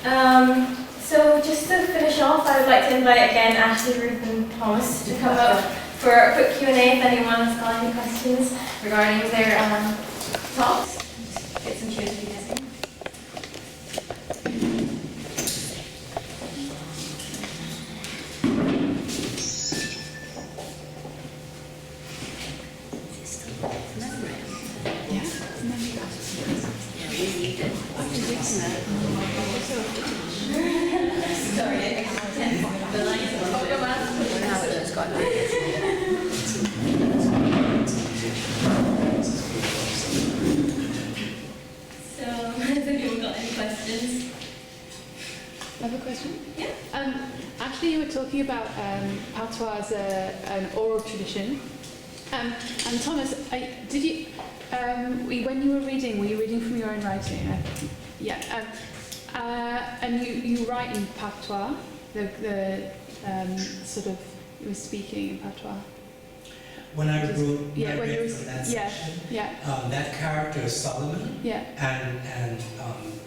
So just to finish off, I would like to invite again Ashley, Ruth and Thomas to come up for a quick Q&A if anyone has got any questions regarding their talks. Just get some cues for you guys in. Talking about patois as an oral tradition, and Thomas, did you when you were reading from your own writing? And you write in patois, the sort of you were speaking in patois. When I read from that section, that character Solomon, and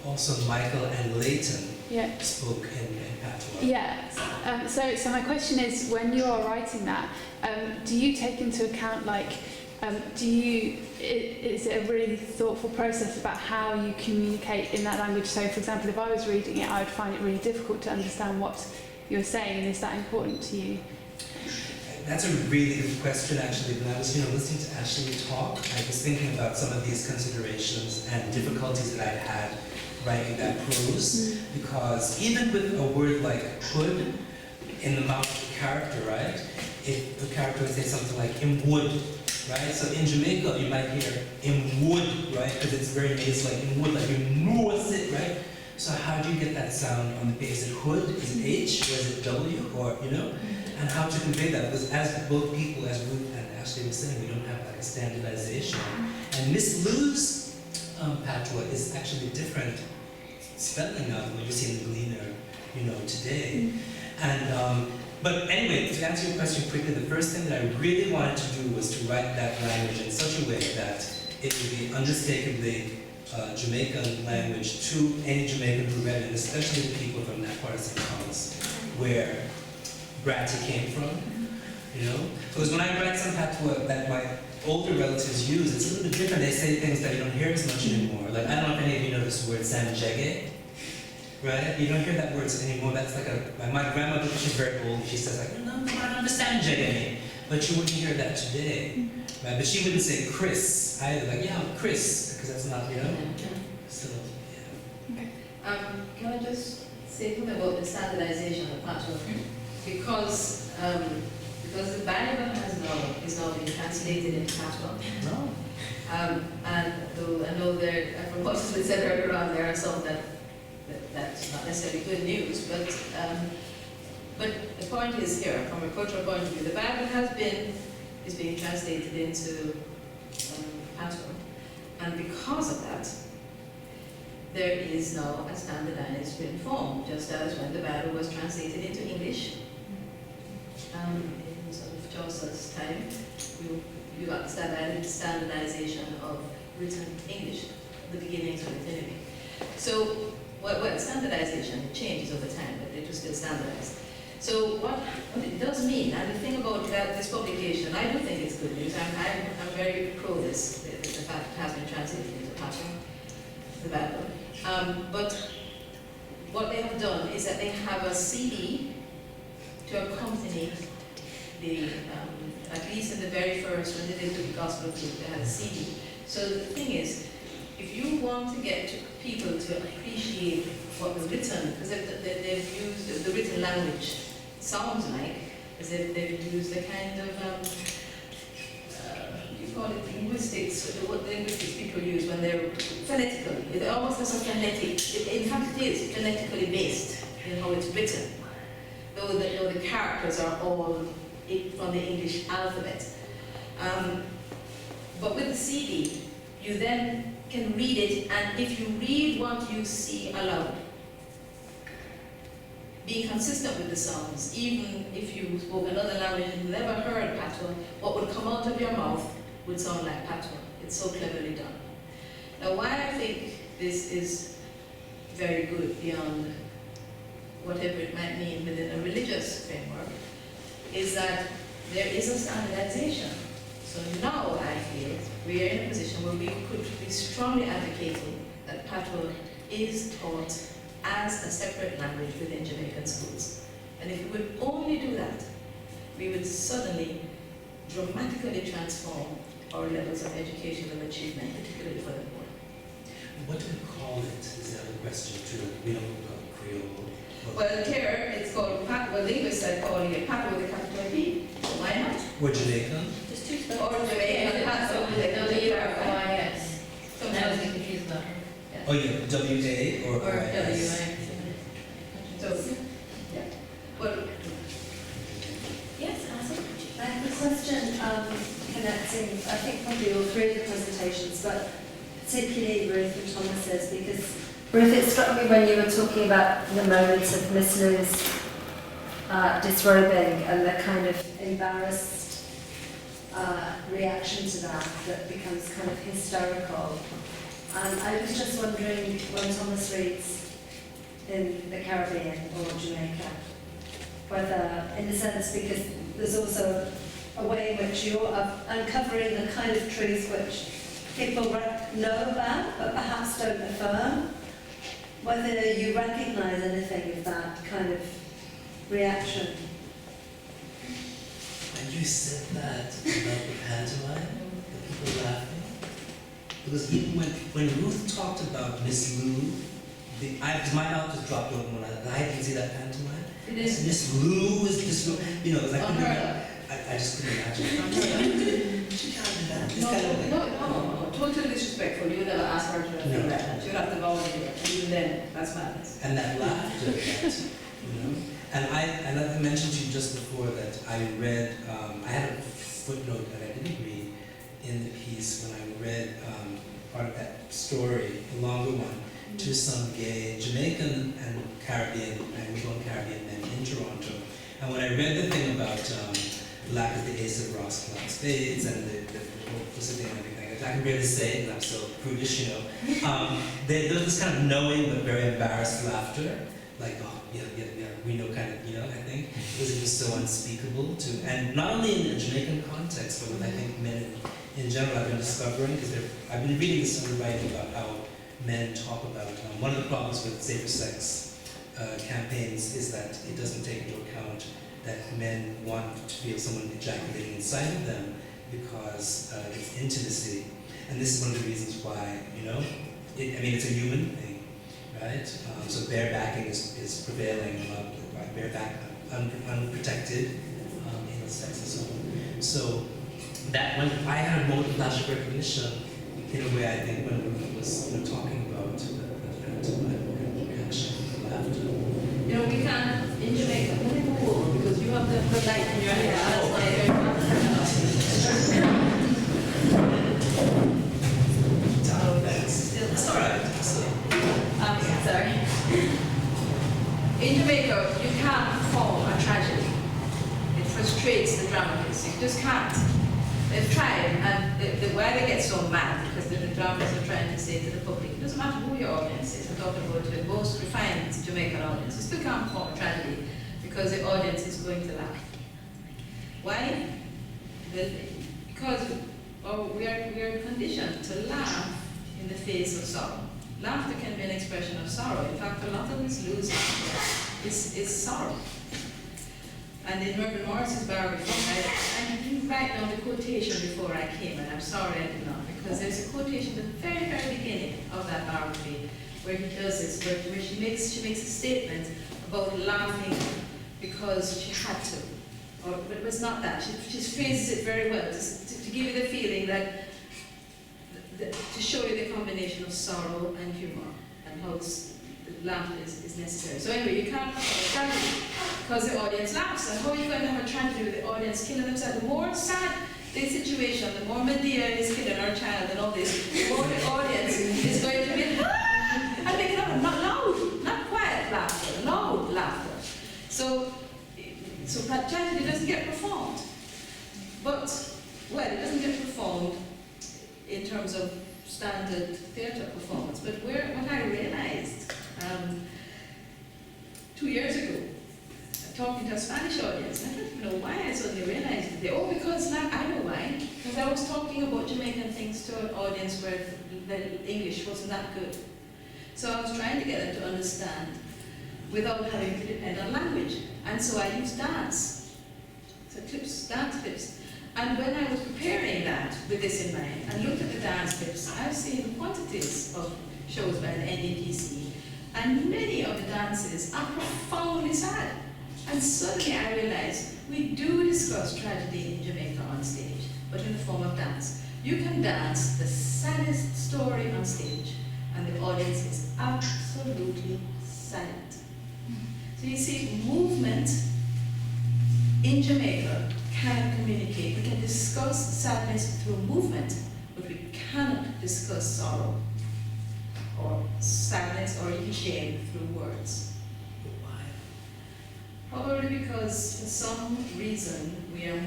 also Michael and Leighton spoke in patois. Yeah. So my question is, when you are writing that, do you take into account is it a really thoughtful process about how you communicate in that language? So, for example, if I was reading it, I would find it really difficult to understand what you're saying. And is that important to you? That's a really good question, actually. When I was, listening to Ashley talk, I was thinking about some of these considerations and difficulties that I had writing that prose, because even with a word like could in the mouth of the character, right? If the character would say something like "in wood," right? So in Jamaica, you might hear "in wood," right? Because it's very nasal, like "in wood," like you know it, right? So how do you get that sound on the base? Is it hood? Is it H? Or is it W? Or And how to convey that? Because as both people, as Ruth and Ashley were saying, we don't have like a standardization. And Miss Lou's patois is actually different spelling now than what you see in the Gleaner, today. And but anyway, to answer your question quickly, the first thing that I really wanted to do was to write that language in such a way that it would be unmistakably Jamaican language to any Jamaican who read it, and especially the people from that part of St. Thomas, where Bratty came from, Because when I write some patois that my older relatives use, it's a little bit different. They say things that you don't hear as much anymore. Like, I don't know if any of you know this word, sanjege, right? You don't hear that word anymore. That's like my grandmother, she's very old, she says like, no, I don't understand sanjege. But you wouldn't hear that today, right? But she wouldn't say Chris either, like, yeah, Chris, because that's not, So, yeah. Okay. Can I just say something about the standardization of patois? Because the Bible is now being translated into patois. No. And though I know from what has been said earlier on, there are some that's not necessarily good news, but the point is here, from a cultural point of view, the Bible is being translated into patois, and because of that, there is now a standardized written form, just as when the Bible was translated into English. In sort of Chaucer's time, you got the standardization of written English, the beginnings of it anyway. So, standardization, it changes over time, but it was still standardized. So what it does mean, and the thing about this publication, I do think it's good news. I'm very pro this, the fact it has been translated into patois, the Bible. But what they have done is that they have a CD to accompany the, at least in the very first, when they did the Gospel of Luke, they had a CD. So the thing is, if you want to get people to appreciate what the written, because they've used the written language sounds like, as if they've used the kind of, you call it linguistics, what linguistics people use when they're phonetically. It almost has a phonetic, in fact it is phonetically based in how it's written. Though the characters are all from the English alphabet. But with the CD, you then can read it, and if you read what you see aloud, being consistent with the sounds, even if you spoke another language and never heard patois, what would come out of your mouth would sound like patois. It's so cleverly done. Now, why I think this is very good beyond whatever it might mean within a religious framework, is that there is a standardization. So now I feel we are in a position where we could be strongly advocating that Patois is taught as a separate language within Jamaican schools. And if we would only do that, we would suddenly dramatically transform our levels of educational achievement, particularly for the poor. What do we call it? Is the other question too? We don't call it Creole. Well, here it's called well, linguists are calling it Patois with a capital P. Why not? Or Jamaican? Just two Or Jamaican Patois with a capital P. Sometimes we confuse that. Oh yeah, W-A or W-I. So, yeah. Well, Yes, awesome. I have a question connecting, I think probably all three of the presentations, but particularly Ruth and Thomas's, because Ruth, it struck me when you were talking about the moments of Miss Lou's disrobing and the kind of embarrassed reaction to that becomes kind of hysterical. And I was just wondering, when Thomas reads in the Caribbean or Jamaica, whether, in a sense, because there's also a way in which you're uncovering the kind of truth which people know about, but perhaps don't affirm, whether you recognise anything of that kind of reaction. And you said that about the pantomime, the people laughing. Because even when Ruth talked about Miss Lou, my mouth just dropped open when I didn't see that pantomime. it is Miss Lou was just, you know, because I couldn't unheard imagine. of. I just couldn't imagine. She can't do that. It's kind of like, No, totally disrespectful. You would never ask her to do No. that. She would have to volunteer. And even then, that's madness. and that laughter, you know. And I mentioned to you just before that I read, I had a footnote that I didn't read in the piece when I read part of that story, the longer one, to some gay Jamaican and Caribbean, Anglophone Caribbean men in Toronto. And when I read the thing about lack of the ace of Ross Club spades and the publicity and everything, I can barely say it, I'm so prudish, you know. There's this kind of knowing but very embarrassed laughter, like, oh, yeah, we know kind of, you know, I think, because it was so unspeakable to, and not only in the Jamaican context, but with, I think, men in general I've been discovering, because I've been reading this and writing about how men talk about, one of the problems with safer sex campaigns is that it doesn't take into account that men want to feel someone ejaculating inside of them because it's intimacy. And this is one of the reasons why, you know, it's a human thing, right? So barebacking is prevailing, bareback, unprotected anal sex and so on. So that when I had a moment of flash of recognition, in a way I think when Ruth was talking about the reaction, the laughter. You know, we can, in Jamaica, let me move over because you have the light in your hair. That's why It's all right. sorry. In Jamaica, you can't perform a tragedy. It frustrates the dramatists. You just can't. They've tried, and why they get so mad, because the dramatists are trying to say to the public, it doesn't matter who your audience is. I'm talking about the most refined Jamaican audience. You still can't perform a tragedy because the audience is going to laugh. Why? Because we are conditioned to laugh in the face of sorrow. Laughter can be an expression of sorrow. In fact, a lot of this losing is sorrow. And in Mervyn Morris's biography, I didn't write down the quotation before I came, and I'm sorry I did not, because there's a quotation at the very, very beginning of that biography where he does this, where she makes a statement about laughing because she had to. But it was not that. She phrases it very well to give you the feeling that, to show you the combination of sorrow and humor and how laughter is necessary. So anyway, you can't have a tragedy because the audience laughs. And how are you going to have a tragedy with the audience killing themselves? The more sad the situation, the more Medea is killing her child and all this, the more the audience is going to be and they can not loud, not quiet laughter, loud laughter. So that tragedy doesn't get performed. But, well, it doesn't get performed in terms of standard theatre performance. But what I realized, 2 years ago, talking to a Spanish audience. And I don't even know why I suddenly realized it. Because now I know why. Because I was talking about Jamaican things to an audience where the English wasn't that good. So I was trying to get them to understand without having to depend on language. And so I used dance. So dance clips. And when I was preparing that with this in mind and looked at the dance clips, I've seen quantities of shows by the NDPC, and many of the dances are profoundly sad. And suddenly I realized we do discuss tragedy in Jamaica on stage, but in the form of dance. You can dance the saddest story on stage, and the audience is absolutely silent. So you see, movement in Jamaica can communicate. We can discuss sadness through movement, but we cannot discuss sorrow or sadness or even shame through words. Why? Probably because for some reason we are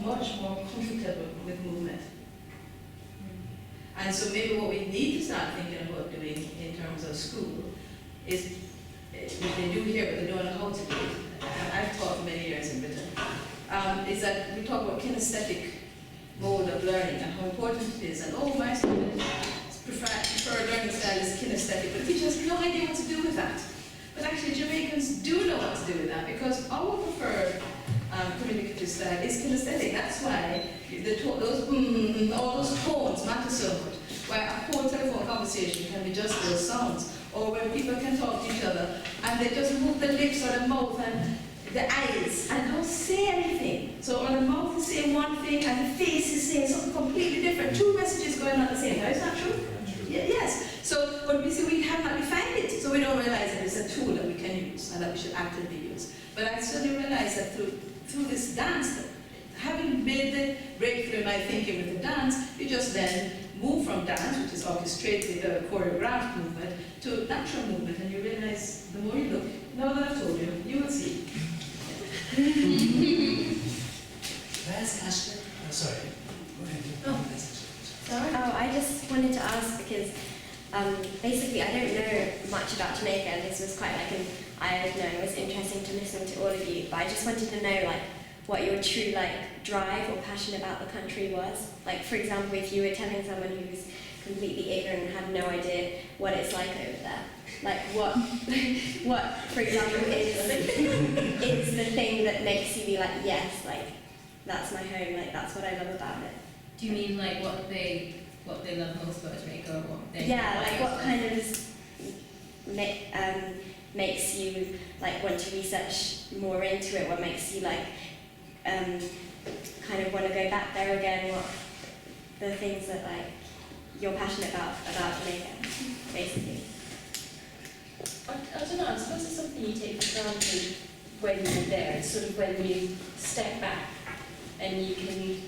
much more comfortable with movement. And so maybe what we need to start thinking about doing in terms of school is, what they do here, but they don't know how to do it. I've taught for many years in Britain. Is that we talk about kinesthetic mode of learning and how important it is. And my students prefer learning style is kinesthetic, but teachers have no idea what to do with that. But actually Jamaicans do know what to do with that, because our preferred communicative style is kinesthetic. That's why all those tones matter so much. Why a whole telephone conversation can be just those sounds, or where people can talk to each other and they just move the lips or the mouth and the eyes and don't say anything. So on the mouth is saying one thing and the face is saying something completely different. Two messages going on at the same time. Is that true? Yeah, yes. So, but we see we have not defined it, so we don't realize that it's a tool that we can use and that we should actively use. But I certainly realized that through this dance, that having made the breakthrough in my thinking with the dance, you just then move from dance, which is orchestrated, choreographed movement, to natural movement, and you realize the more you look, now that I've told you, you will see. Can I ask Ashley? Oh, sorry. Go ahead. Oh. Sorry. Oh, I just wanted to ask because basically I don't know much about Jamaica, and this was quite like an eye-opener. It was interesting to listen to all of you, but I just wanted to know like what your true like drive or passion about the country was. Like, for example, if you were telling someone who's completely ignorant and had no idea what it's like over there, like what for example is the thing that makes you be like, yes, like that's my home, like that's what I love about it. Do you mean like what they love most about Jamaica, or what they like what kind of makes you like want to research more into it? What makes you like kind of want to go back there again? What the things that like you're passionate about Jamaica, basically? I don't know, I suppose it's something you take for granted when you're there. It's sort of when you step back and you can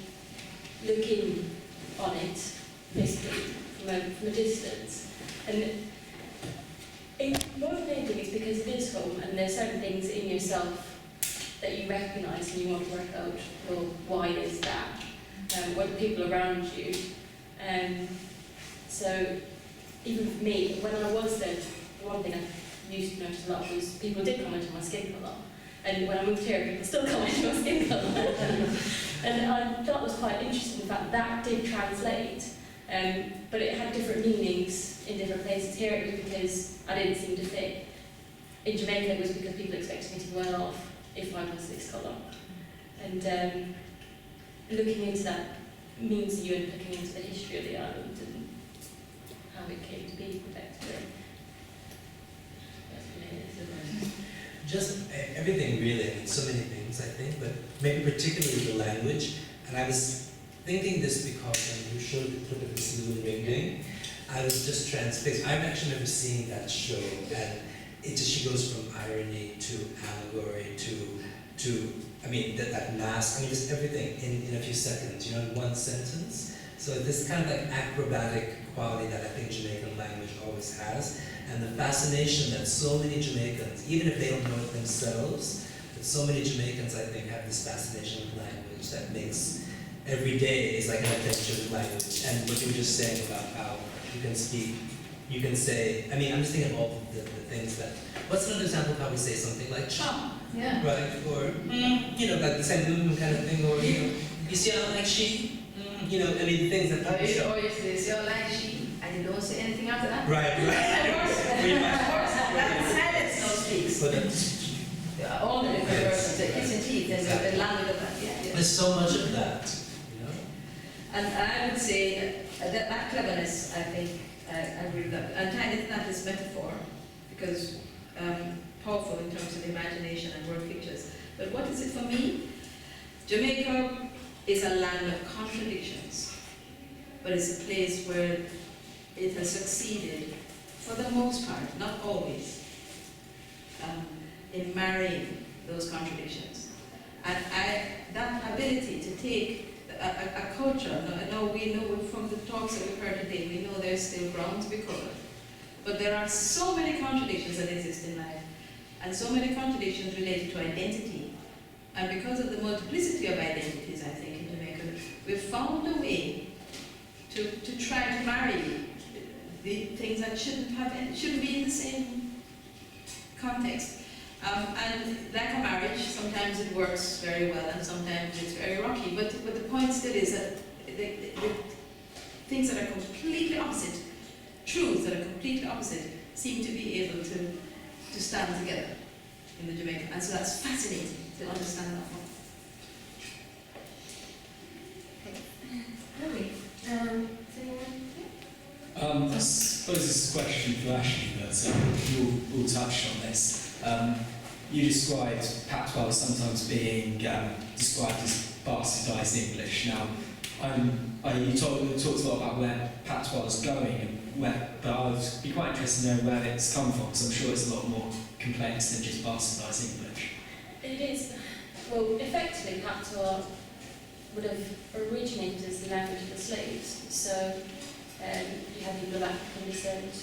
look in on it, basically, from a distance. And more than anything, it's because it is home, and there's certain things in yourself that you recognise and you want to work out, well, why is that? What the people around you. So, even for me, when I was there, one thing I used to notice a lot was people did comment on my skin colour. And when I moved here, people still comment on my skin colour. And I thought it was quite interesting, the fact that did translate, but it had different meanings in different places. Here it was because I didn't seem to fit. In Jamaica it was because people expected me to be well off if I was this colour. And looking into that means that you end up looking into the history of the island and how it came to be effectively. That's really it, isn't it? Just everything really, I mean, so many things I think, but maybe particularly the language. And I was thinking this because when you showed the clip of the Silu Ring, I was just transfixed. I've actually never seen that show, and it just, she goes from irony to allegory to I mean, that mask, I mean, just everything in a few seconds, you know, in one sentence. So this kind of like acrobatic quality that I think Jamaican language always has, and the fascination that so many Jamaicans, even if they don't know it themselves, but so many Jamaicans, I think, have this fascination with language that makes every day is like an adventure with language. And what you were just saying about how you can speak, you can say, I mean, I'm just thinking of all the things that, what's another example? How we say something like chop, Yeah. right? Or, you know, like the same kind of thing, or, you know, you see how like she, you know, I mean, things that Or people you say. always say, "You're like she," and you don't say anything after that. Right, Pretty much. That silence now speaks. But All the different Yes. versions, the kissing teeth, and Exactly. the language of that. Yeah. there's so much of that, you know? And I would say that cleverness, I think, I agree with that. And tying it to that is metaphor, because powerful in terms of imagination and word pictures. But what is it for me? Jamaica is a land of contradictions, but it's a place where it has succeeded, for the most part, not always, in marrying those contradictions. And that ability to take a culture, now we know from the talks that we've heard today, we know there's still ground to be covered. But there are so many contradictions that exist in life, and so many contradictions related to identity. And because of the multiplicity of identities, I think, in Jamaica, we've found a way to try to marry the things that shouldn't be in the same context. And like a marriage, sometimes it works very well and sometimes it's very rocky. But the point still is that the things that are completely opposite, truths that are completely opposite, seem to be able to stand together in the Jamaica. And so that's fascinating to understand that one. Lovely. Is anyone? I suppose this is a question for Ashley, but we'll touch on this. You described patois as sometimes being described as bastardised English. Now, you talked a lot about where patois is going, but I would be quite interested to know where it's come from, because I'm sure it's a lot more complex than just bastardised English. It is. Well, effectively, patois would have originated as the language of the slaves. So you had people of African descent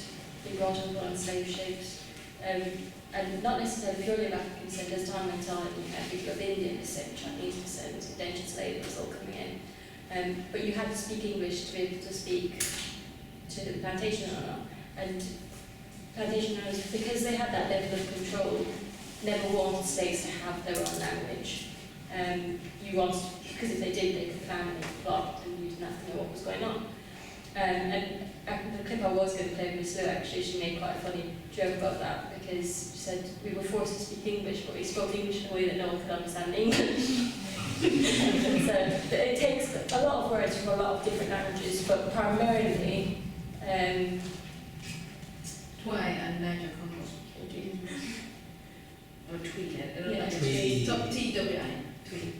being brought over on slave ships, and not necessarily purely of African descent. As time went on, you had people of Indian descent, Chinese descent, indentured labourers all coming in. But you had to speak English to be able to speak to the plantation owner. And plantation owners, because they had that level of control, never wanted slaves to have their own language. Because if they did, they could family plot and you didn't have to know what was going on. And the clip I was going to play with Miss Lou, actually, she made quite a funny joke about that, because she said we were forced to speak English, but we spoke English in a way that no one could understand English. So it takes a lot of words from a lot of different languages, but primarily Twi and Niger Congo. Or Tweed. I don't know. Tweed. T-W-I. Tweed.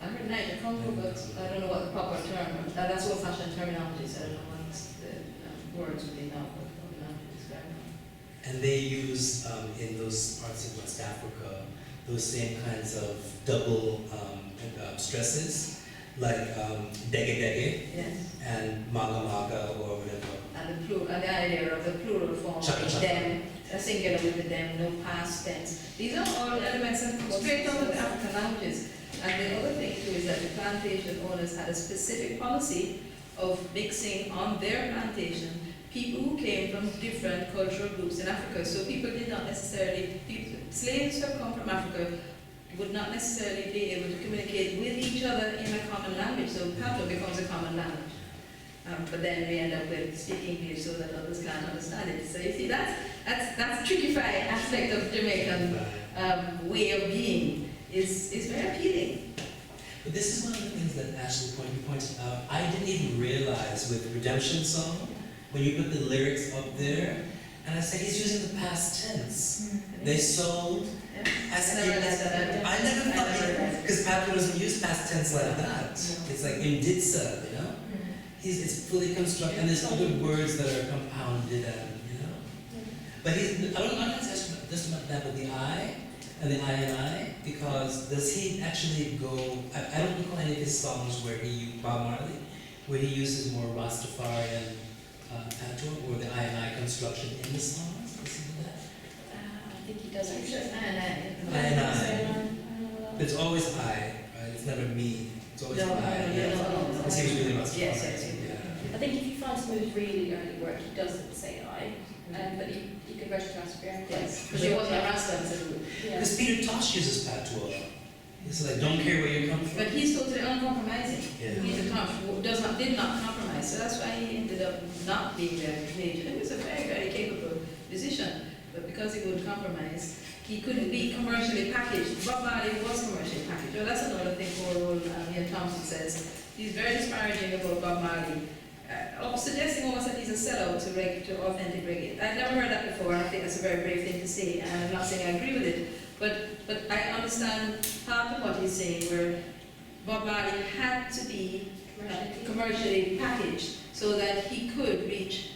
I heard Niger Congo, but I don't know what the proper term. That's old-fashioned terminology, so I don't know what's the words within that word to describe it. And they use, in those parts of West Africa, those same kinds of double stresses, like dege dege Yes. and maga maga or whatever. And the idea of the plural form, Chaka chaka. them, a singular with the them, no past tense. These are all elements that straight out of the African languages. And the other thing too is that the plantation owners had a specific policy of mixing on their plantation people who came from different cultural groups in Africa. So people did not necessarily, slaves who have come from Africa would not necessarily be able to communicate with each other in a common language. So Patois becomes a common language. But then we end up with speaking English so that others can't understand it. So you see, that's a tricky aspect of Jamaican way of being is very appealing. But this is one of the things that Ashley pointed out. I didn't even realize with Redemption Song, when you put the lyrics up there, and I said he's using the past tense. They sold. I never thought, because Patois doesn't use past tense like that. It's like imditsa, you know? It's fully constructed, and there's other words that are compounded, and you know. But I don't know just about that, but the I and the I, because does he actually go? I don't recall any of his songs where Bob Marley, where he uses more Rastafarian patois or the I construction in the songs. Does he do that? I think he does actually. I. It's always I, right? It's never me. It's always I. Because he was really Rastafarian. Yes. Yeah. I think if you find someone who's really early work, he doesn't say I, but you can register as a parent. Yes, because he wasn't a Rasta and said, Yeah. Because Peter Tosh uses patois. He's like, don't care where you come from. but he's totally uncompromising. Yeah. He's a who did not compromise, so that's why he ended up not being there at age. He was a very, very capable musician, but because he would compromise, he couldn't be commercially packaged. Bob Marley was commercially packaged. Well, that's another thing poor old Ian Thompson says. He's very disparaging about Bob Marley, suggesting almost that he's a sellout to authentic reggae. I've never heard that before, and I think that's a very brave thing to say, and I'm not saying I agree with it, but I understand part of what he's saying, where Bob Marley had to be commercially packaged so that he could reach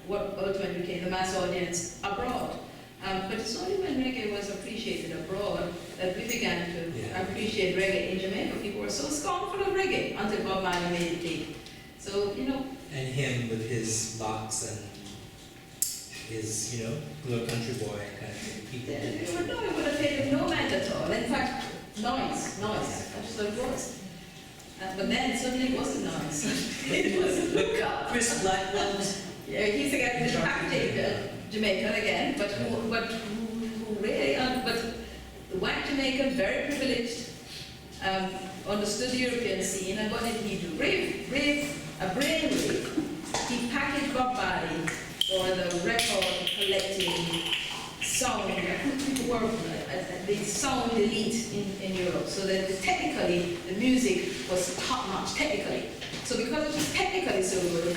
what ultimately became the mass audience abroad. But it's only when reggae was appreciated abroad that we began to appreciate reggae in Jamaica. People were so scornful of reggae until Bob Marley made it big. So, And him with his locks and his, little country boy kind of thing. People. it would have paid him no mind at all. In fact, noise. That's what it was. But then suddenly it wasn't noise. It was look up. Chris Blackwell. Yeah, he's the guy who's packaging Jamaica again, but who really, but the white Jamaican, very privileged, understood the European scene, and what did he do? A brain rave. He packaged Bob Marley for the record collecting sound. People were the sound elite in Europe, so that technically the music was top notch technically. So because it was technically so good,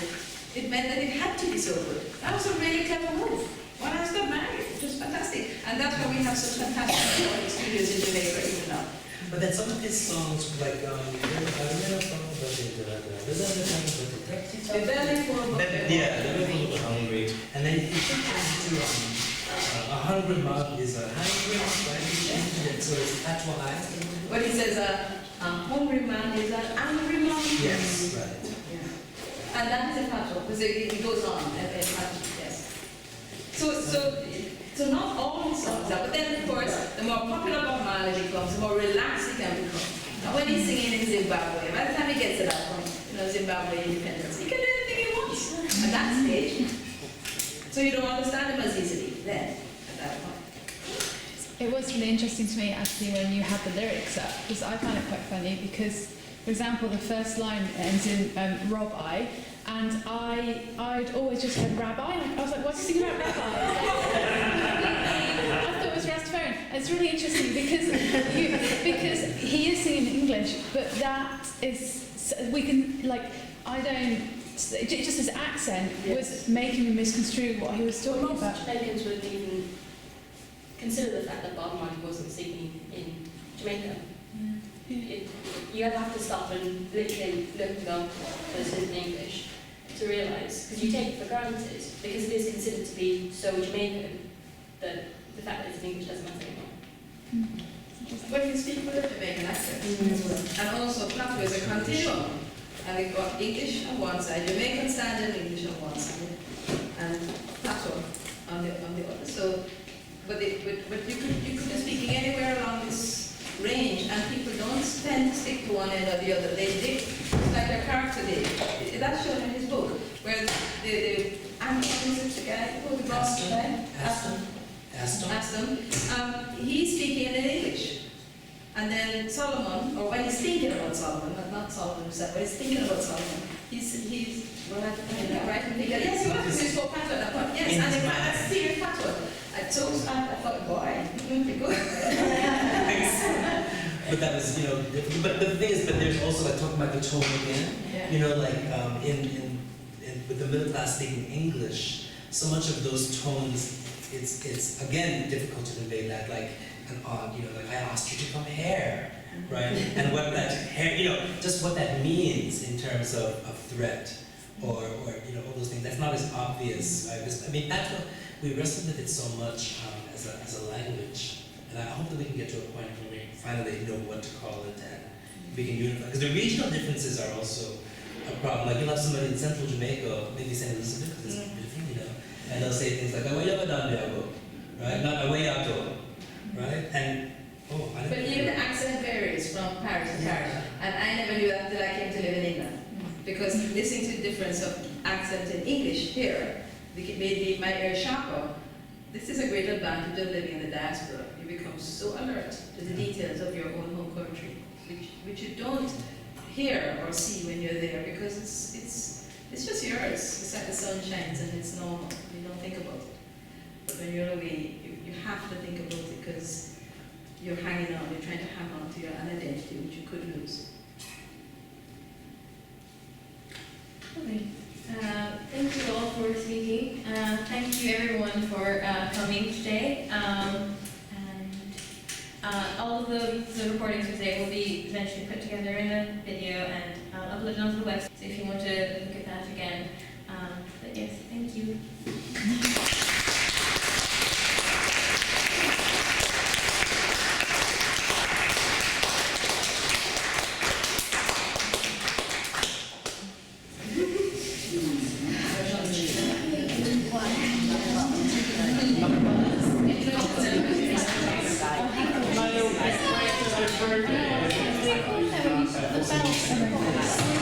it meant that it had to be so good. That was a really clever move. When I got married, it was fantastic. And that's why we have such fantastic recording studios in Jamaica even now. But then some of his songs, like, The Belly for Hungry. And then he took into a hungry mouth is a hungry mouth, right? He changed it, so it's patois. What he says, a hungry man is an angry man. Yes, right. And that is a patois, because it goes on, yes. So not all his songs are, but then of course, the more popular Bob Marley becomes, the more relaxed he can become. And when he's singing in Zimbabwe, by the time he gets to that point, Zimbabwe independence, he can do anything he wants at that stage. So you don't understand him as easily then, at that point. It was really interesting to me actually when you had the lyrics up, because I found it quite funny because, for example, the first line ends in Rob I, and I'd always just heard Rabbi, and I was like, what's he singing about Rabbi? I thought it was Rastafarian. It's really interesting because he is singing in English, but that is, we can, just his accent was making him misconstrue what he was talking Most about. Jamaicans wouldn't even consider the fact that Bob Marley wasn't singing in Jamaica. You have to stop and literally look and go, this is in English, to realise, because you take it for granted, because it is considered to be so Jamaican that the fact that it's in English doesn't matter anymore. But you speak with a Jamaican accent. And also, patois is a continuum. And we've got English on one side, Jamaican standard English on one side, and patois on the other. So, but you could be speaking anywhere along this range, and people don't tend to stick to one end or the other. They dig, like a character did. That's shown in his book, where the the guy who the boss guy? Aston. He's speaking in English. And then Solomon, or when he's thinking about Solomon, not Solomon himself, but he's thinking about Solomon, he's right? Yes, he was. He spoke patois at that point. Yes, and in fact, that's serious patois. I thought, boy, you'd be good. But that was, but the thing is, but there's also, like, talking about the tone again, with the middle class speaking English, so much of those tones, it's again difficult to convey that, like, an odd, like, I asked you to come here, right? And what that hair, just what that means in terms of threat, or all those things, that's not as obvious, right? I mean, that's what, we wrestle with it so much as a language. And I hope that we can get to a point where we finally know what to call it and we can unify. Because the regional differences are also a problem. Like, you'll have somebody in central Jamaica, maybe St. Elizabeth, because it's beautiful, and they'll say things like, right? Not away, right? And, But even the accent varies from Paris to Paris. And I never knew that until I came to live in England. Because listening to the difference of accent in English here, maybe my ear sharper. This is a great advantage of living in the diaspora. You become so alert to the details of your own home country, which you don't hear or see when you're there, because it's just yours. It's like the sun shines and it's normal. You don't think about it. But when you're away, you have to think about it because you're hanging on. You're trying to hang on to your an identity which you could lose. Okay. Thank you all for speaking. Thank you everyone for coming today. And all of the recordings for today will be eventually put together in a video and uploaded onto the website. So if you want to look at that again. But yes, thank you. The bells.